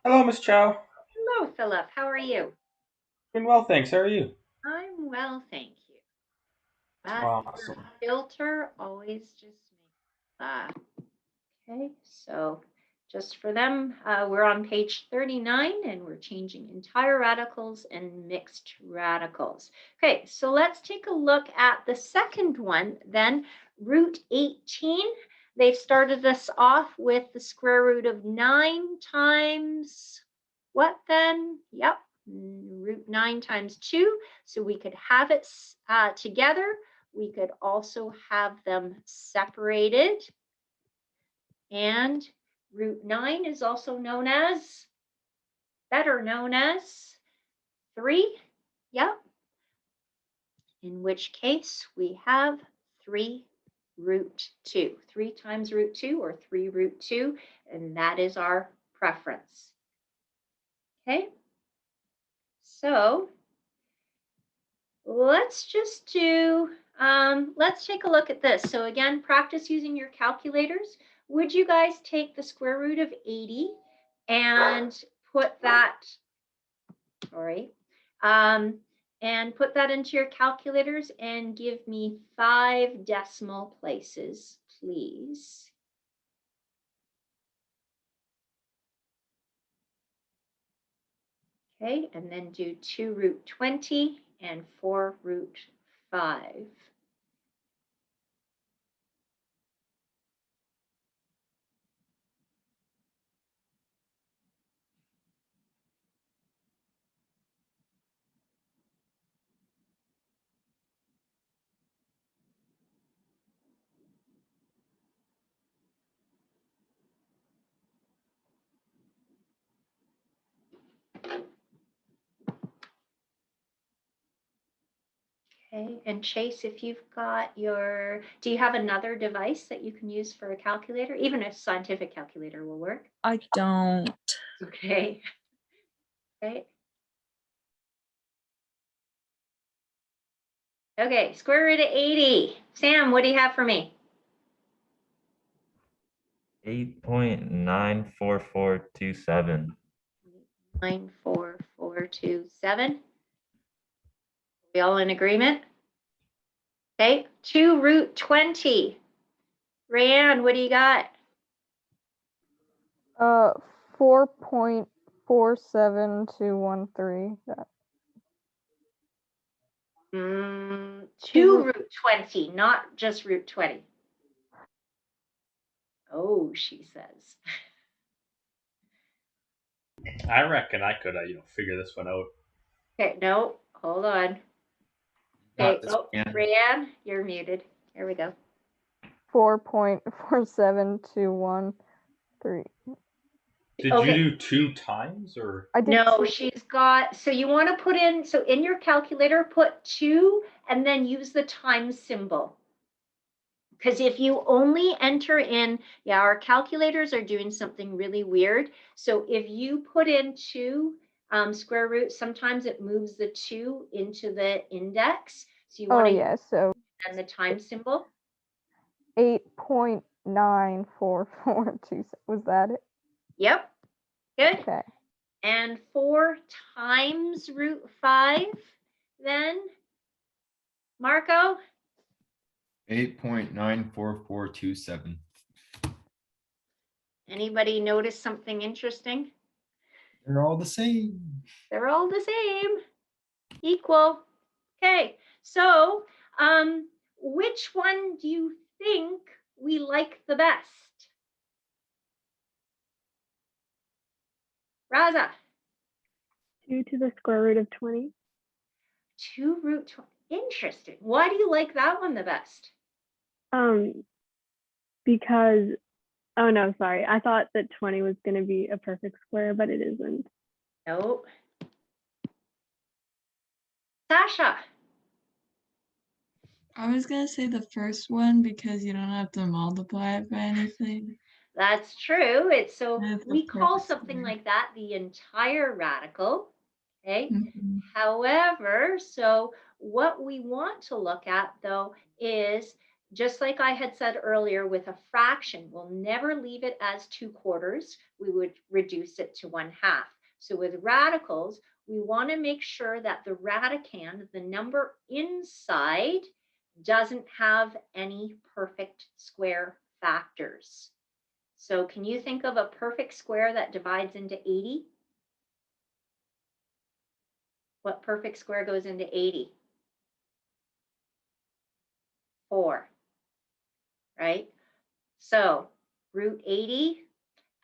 Hello, Miss Chow. Hello, Philip. How are you? Doing well, thanks. How are you? I'm well, thank you. That Awesome. filter always just makes laugh. Okay, so just for them, we're on page 39 and we're changing entire radicals and mixed radicals. Okay, so let's take a look at the second one then, root 18. They've started us off with the square root of 9 times what then? Yep, root 9 times 2. So we could have it together. We could also have them separated. And root 9 is also better known as 3. Yep. In which case we have 3 root 2. 3 times root 2 or 3 root 2. And that is our preference. Okay. So let's just let's take a look at this. So again, practice using your calculators. Would you guys take the square root of 80 and put that, sorry, and put that into your calculators and give me 5 decimal places, please. Okay, and then do 2 root 20 and 4 root 5. Okay, and Chase, if you've got do you have another device that you can use for a calculator? Even a scientific calculator will work. I don't. Okay. Okay. Okay, square root of 80. Sam, what do you have for me? 8.94427. 94427. We all in agreement? Okay, 2 root 20. Rayanne, what do you got? 4.47213. 2 root 20, not just root 20. Oh, she says. I reckon I could, figure this one out. Okay, no, hold on. Okay, oh, Rayanne, you're muted. Here we go. 4.47213. Did you do 2 times or? I did No, two. she's got, so you want to put in, so in your calculator, put 2 and then use the times symbol. Because if you only enter in, yeah, our calculators are doing something really weird. So if you put in 2 square root, sometimes it moves the 2 into the index. So you want to yeah, so and the time symbol. 8.94427. Was that it? Yep, good. Okay. And 4 times root 5, then, Marco? 8.94427. Anybody notice something interesting? They're all the same. They're all the same, equal. Okay, so which one do you think we like the best? Raza? 2 to the square root of 20. 2 root 20. Interesting. Why do you like that one the best? Because, oh no, sorry. I thought that 20 was going to be a perfect square, but it isn't. Nope. Sasha? I was gonna say the first one because you don't have to multiply it by anything. That's true. It's so we call something square. like that the entire radical. Okay. Mhm. However, so what we want to look at though is just like I had said earlier with a fraction, we'll never leave it as 2/4. We would reduce it to 1/2. So with radicals, we want to make sure that the radicand, the number inside, doesn't have any perfect square factors. So can you think of a perfect square that divides into 80? What perfect square goes into 80? 4, right? So root 80,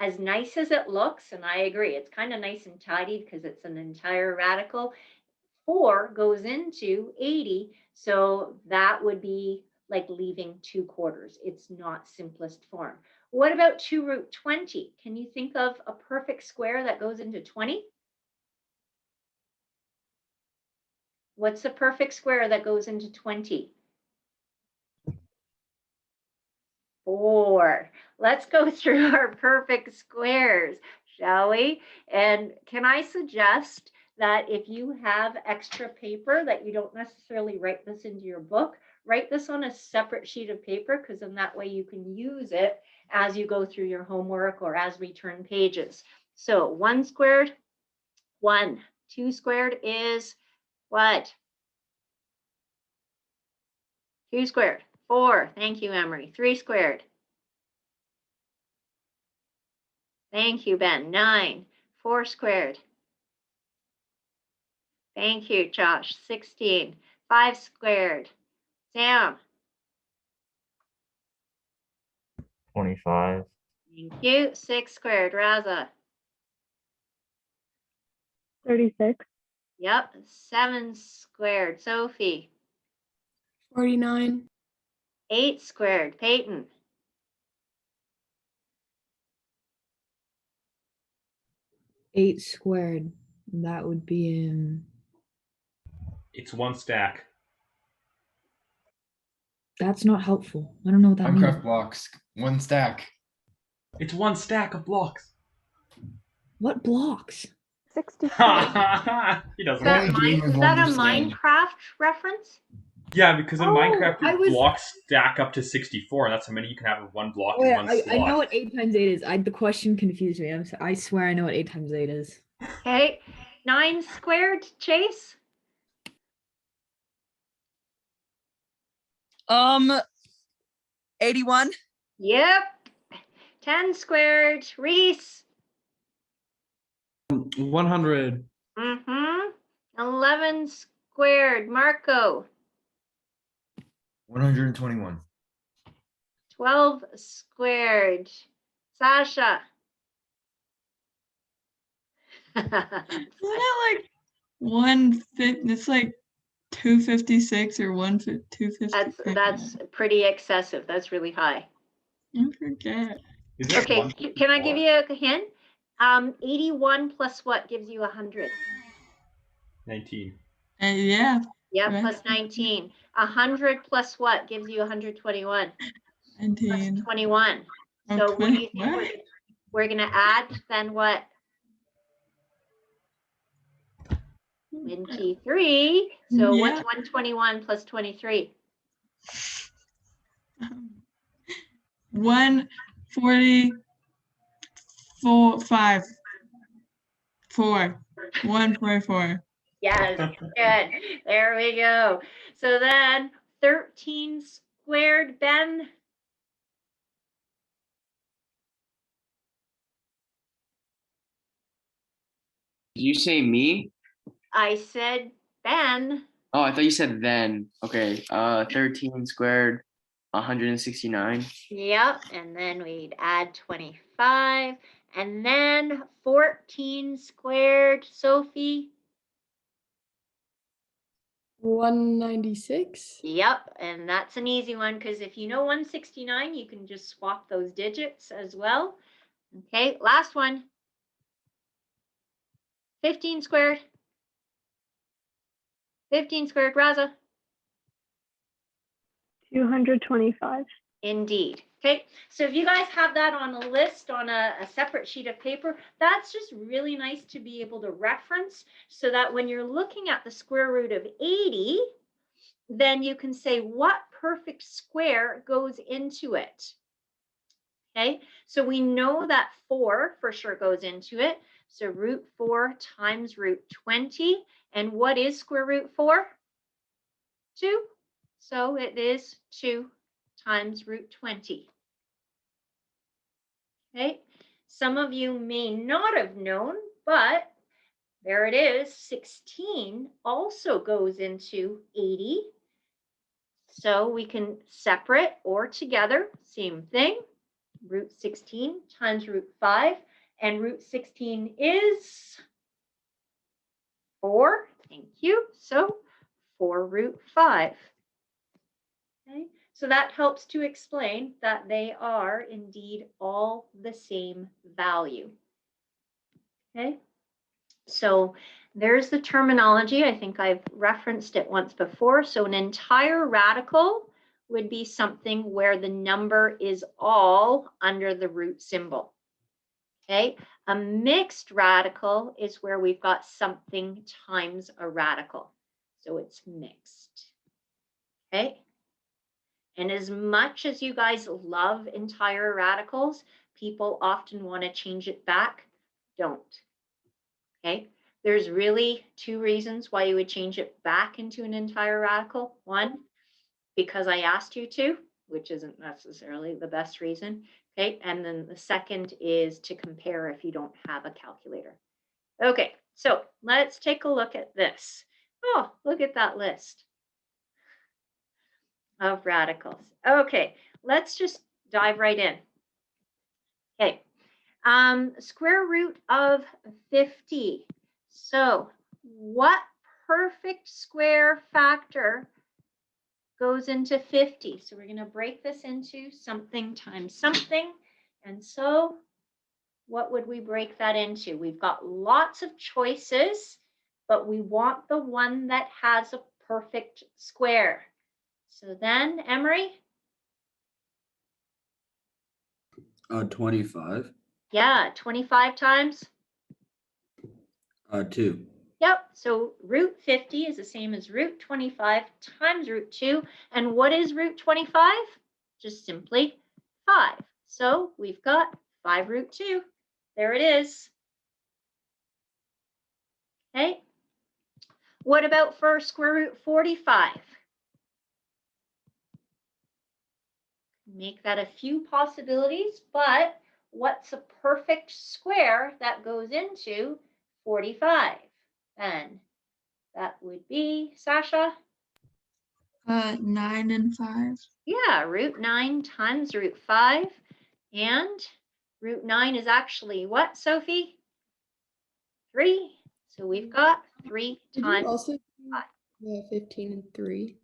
as nice as it looks, and I agree, it's kind of nice and tidy because it's an entire radical, 4 goes into 80, so that would be like leaving 2/4. It's not simplest form. What about 2 root 20? Can you think of a perfect square that goes into 20? What's the perfect square that goes into 20? 4. Let's go through our perfect squares, shall we? And can I suggest that if you have extra paper that you don't necessarily write this into your book, write this on a separate sheet of paper, because in that way you can use it as you go through your homework or as we turn pages. So 1 squared, 1. 2 squared is what? 2 squared, 4. Thank you, Emery. 3 squared. Thank you, Ben. 9. 4 squared. Thank you, Josh. 16. 5 squared. Sam. 25. Thank you. 6 squared. Raza. 36. Yep. 7 squared. Sophie. 49. 8 squared. Peyton. 8 squared. That would be in. It's 1 stack. That's not helpful. I don't know what that Minecraft means. blocks, 1 stack. It's 1 stack of blocks. What blocks? 64. He doesn't. Only gamers Is will that a understand. Minecraft reference? Yeah, because in Oh, Minecraft, I your was- blocks stack up to 64, and that's how many you can have in one block Oh, in yeah, one I slot. know what 8 times 8 is. The question confused me. I swear I know what 8 times 8 is. Okay. 9 squared. Chase. 81. Yep. 10 squared. Reese. 100. 11 squared. Marco. 121. 12 squared. Sasha. Isn't it like 150? It's like 256 or 250. That's pretty excessive. That's really high. I forget. Is there Okay, one can I give before? you a hint? 81 plus what gives you 100? 19. Yeah. Yep, Right. plus 19. 100 plus what gives you 121? 19. Plus 21. Oh, So what do you 20 think what? we're going to add then what? 23. So what's Yeah. 121 plus 23? 144. 5. 4. 144. Yes, good. There we go. So then 13 squared, Ben. Did you say me? I said Ben. Oh, I thought you said then. Okay. 13 squared, 169. Yep, and then we'd add 25, and then 14 squared, Sophie. 196. Yep, and that's an easy one because if you know 169, you can just swap those digits as well. Okay, last one. 15 squared. 15 squared, Raza. 225. Indeed. Okay, so if you guys have that on a list on a separate sheet of paper, that's just really nice to be able to reference so that when you're looking at the square root of 80, then you can say what perfect square goes into it. Okay, so we know that 4 for sure goes into it. So root 4 times root 20. And what is square root 4? 2. So it is 2 times root 20. Okay, some of you may not have known, but there it is. 16 also goes into 80. So we can separate or together, same thing. Root 16 times root 5. And root 16 is 4. Thank you. So 4 root 5. Okay. So that helps to explain that they are indeed all the same value. Okay. So there's the terminology. I think I've referenced it once before. So an entire radical would be something where the number is all under the root symbol. Okay, a mixed radical is where we've got something times a radical. So it's mixed. Okay. And as much as you guys love entire radicals, people often want to change it back. Don't. Okay. There's really 2 reasons why you would change it back into an entire radical. 1, because I asked you to, which isn't necessarily the best reason. Okay, and then the second is to compare if you don't have a calculator. Okay, so let's take a look at this. Oh, look at that list of radicals. Okay, let's just dive right in. Okay, square root of 50. So what perfect square factor goes into 50? So we're going to break this into something times something. And so what would we break that into? We've got lots of choices, but we want the one that has a perfect square. So then, Emery? 25. Yeah, 25 times? 2. Yep, so root 50 is the same as root 25 times root 2. And what is root 25? Just simply 5. So we've got 5 root 2. There it is. Okay. What about for square root 45? Make that a few possibilities, but what's a perfect square that goes into 45? Then that would be, Sasha? 9 and 5. Yeah, root 9 times root 5. And root 9 is actually what, Sophie? 3. So we've got 3 times also 5. 15 and 3.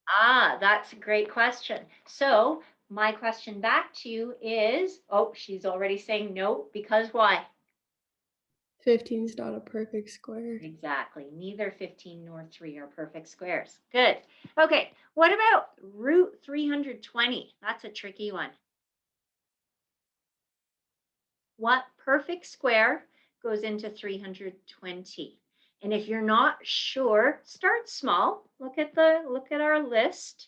Ah, that's a great question. So my question back to you is, oh, she's already saying no, because why? 15 is not a perfect square. Exactly. Neither 15 nor 3 are perfect squares. Good. Okay. What about root 320? That's a tricky one. What perfect square goes into 320? And if you're not sure, start small. Look at our list.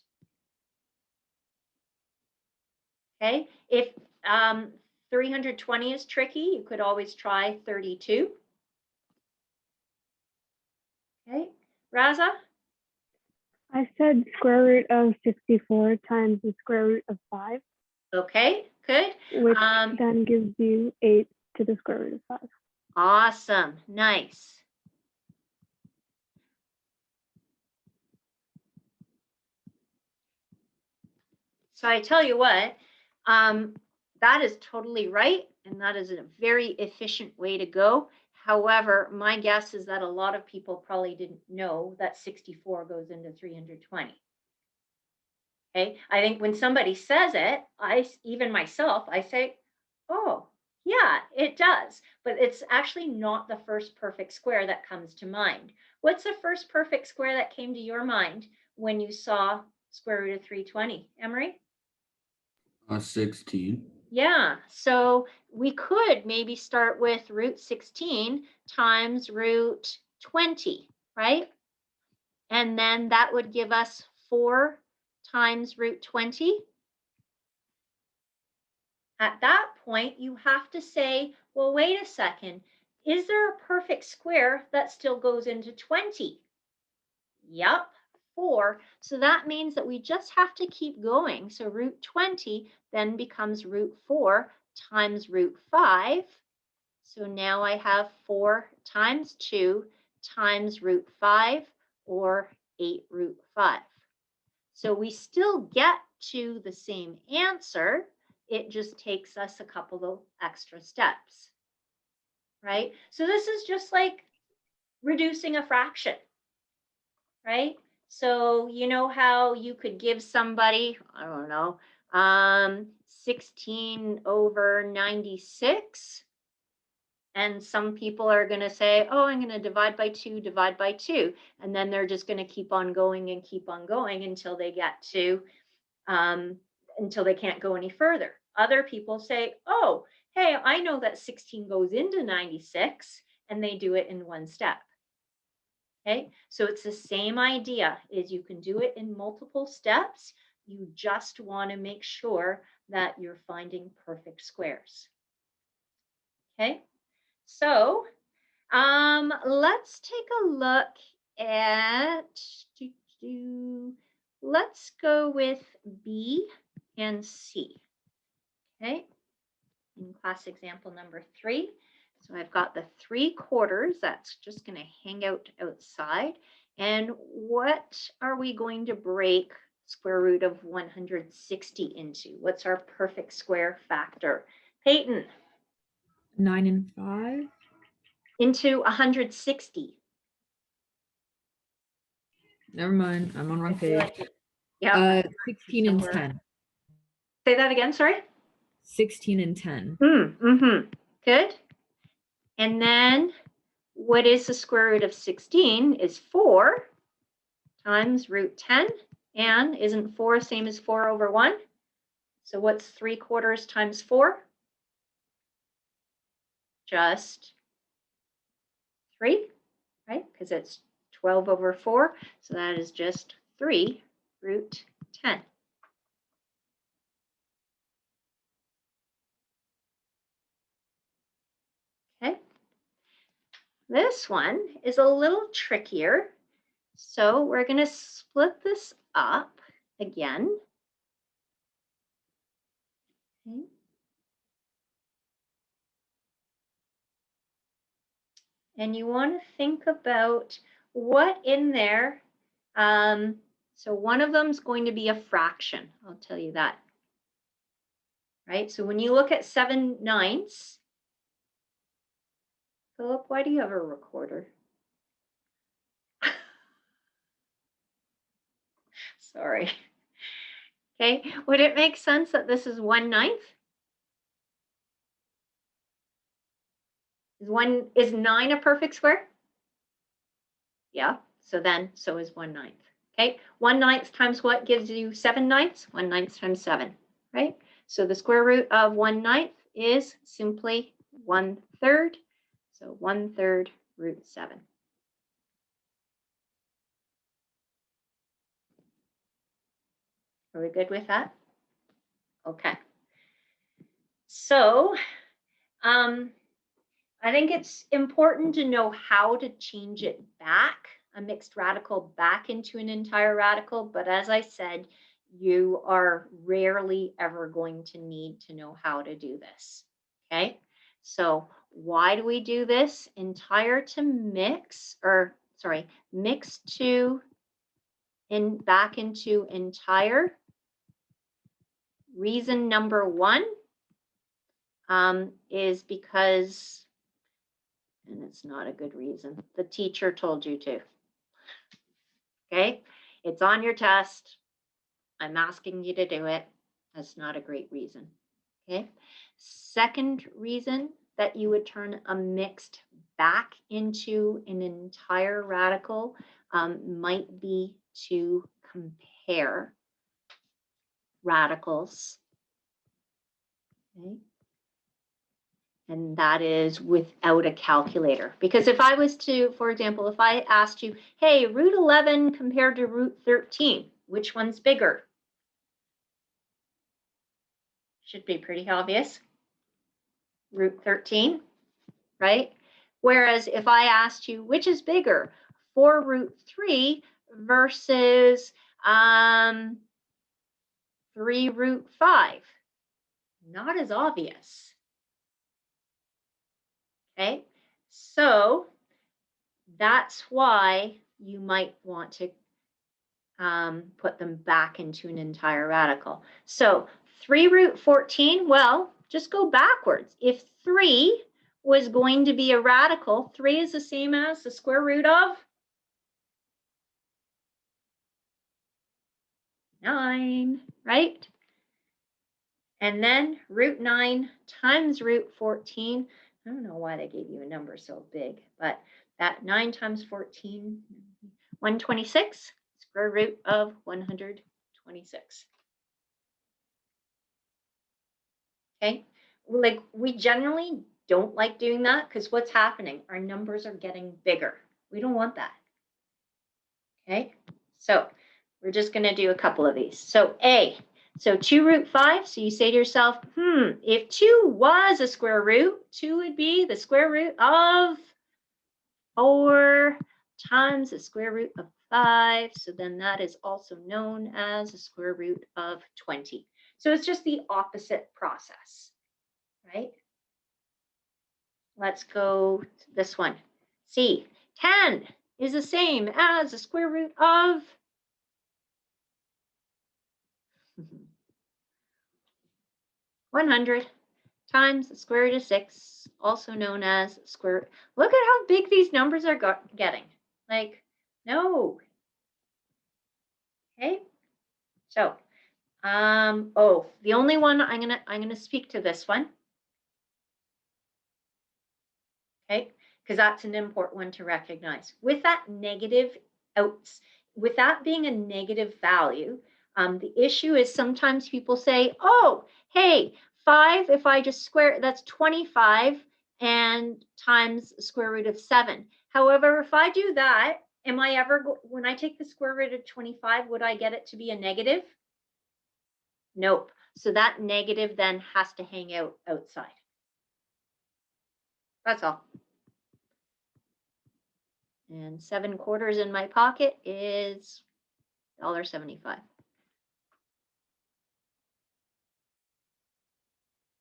Okay. If 320 is tricky, you could always try 32. Okay, Raza? I said square root of 64 times the square root of 5. Okay, good. Which then gives you 8 to the square root of 5. Awesome, nice. So I tell you what, that is totally right, and that is a very efficient way to go. However, my guess is that a lot of people probably didn't know that 64 goes into 320. Okay, I think when somebody says it, even myself, I say, oh, yeah, it does. But it's actually not the first perfect square that comes to mind. What's the first perfect square that came to your mind when you saw square root of 320? Emery? 16. Yeah, so we could maybe start with root 16 times root 20, right? And then that would give us 4 times root 20. At that point, you have to say, well, wait a second. Is there a perfect square that still goes into 20? Yep, 4. So that means that we just have to keep going. So root 20 then becomes root 4 times root 5. So now I have 4 times 2 times root 5, or 8 root 5. So we still get to the same answer. It just takes us a couple of extra steps, right? So this is just like reducing a fraction, right? So you know how you could give somebody, I don't know, 16 over 96? And some people are going to say, oh, I'm going to divide by 2, divide by 2. And then they're just going to keep on going and keep on going until they get to, until they can't go any further. Other people say, oh, hey, I know that 16 goes into 96, and they do it in one step. Okay, so it's the same idea, is you can do it in multiple steps. You just want to make sure that you're finding perfect squares. Okay. So let's take a look at, let's go with B and C, okay, in class example number 3. So I've got the 3/4, that's just going to hang out outside. And what are we going to break square root of 160 into? What's our perfect square factor? Peyton? 9 and 5. Into 160. Never mind. I'm on wrong I feel page. like yeah. 16 and Somewhere. 10. Say that again, sorry. 16 and 10. Good. And then what is the square root of 16 is 4 times root 10. And isn't 4 same as 4 over 1? So what's 3/4 times 4? Just 3, right? Because it's 12 over 4. So that is just 3 root 10. Okay. This one is a little trickier. So we're going to split this up again. Okay. And you want to think about what in there. So one of them is going to be a fraction. I'll tell you that. Right? So when you look at 7/9, Philip, why do you have a recorder? Sorry. Okay, would it make sense that this is 1/9? Is 9 a perfect square? Yeah, so is 1/9. Okay, 1/9 times what gives you 7/9? 1/9 times 7, right? So the square root of 1/9 is simply 1/3. So 1/3 root 7. Are we good with that? Okay. So I think it's important to know how to change it back, a mixed radical back into an entire radical. But as I said, you are rarely ever going to need to know how to do this. Okay, so why do we do this? Entire to mix, or sorry, mix to back into entire. Reason number 1 is because, and it's not a good reason, the teacher told you to. Okay, it's on your test. I'm asking you to do it. That's not a great reason. Okay, second reason that you would turn a mixed back into an entire radical might be to compare radicals. Okay. And that is without a calculator. Because if I was to, for example, if I asked you, hey, root 11 compared to root 13, which one's bigger? Should be pretty obvious. Root 13, right? Whereas if I asked you, which is bigger, 4 root 3 versus 3 root 5, not as obvious. Okay, so that's why you might want to put them back into an entire radical. So 3 root 14, well, just go backwards. If 3 was going to be a radical, 3 is the same as the square root of 9, right? And then root 9 times root 14. I don't know why they gave you a number so big, but that 9 times 14, 126, square root of 126. Okay, like we generally don't like doing that because what's happening? Our numbers are getting bigger. We don't want that. Okay, so we're just going to do a couple of these. So A, so 2 root 5. So you say to yourself, if 2 was a square root, 2 would be the square root of 4 times the square root of 5. So then that is also known as the square root of 20. So it's just the opposite process, right? Let's go to this one. C, 10 is the same as the square root of 100 times the square root of 6, also known as square. Look at how big these numbers are getting. Like, no. Okay. So, oh, the only one I'm gonna speak to this one. Okay, because that's an important one to recognize. With that negative with that being a negative value, the issue is sometimes people say, oh, hey, 5, if I just square it, that's 25 and times the square root of 7. However, if I do that, am I ever, when I take the square root of 25, would I get it to be a negative? Nope. So that negative then has to hang out outside. That's all. And 7/4 in my pocket is $1.75.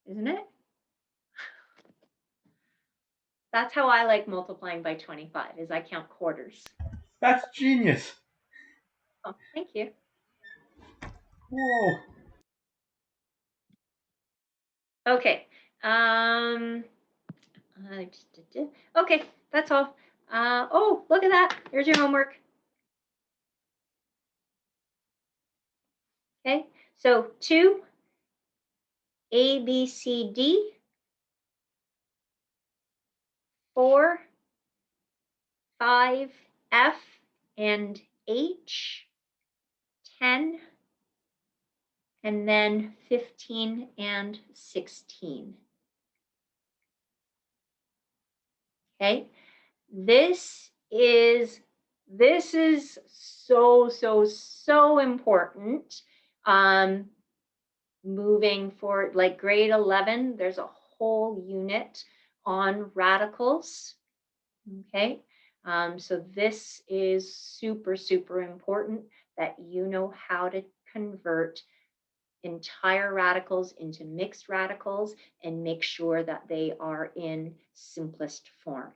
Isn't it? That's how I like multiplying by 25, is I count quarters. That's genius. Oh, thank you. Whoa. Okay. Okay, that's all. Oh, look at that. Here's your homework. Okay, so 2, A, B, C, D. 4, 5, F, and H. 10, and then 15 and 16. Okay, this is so important. Moving forward, like grade 11, there's a whole unit on radicals. Okay, so this is super important that you know how to convert entire radicals into mixed radicals and make sure that they are in simplest form.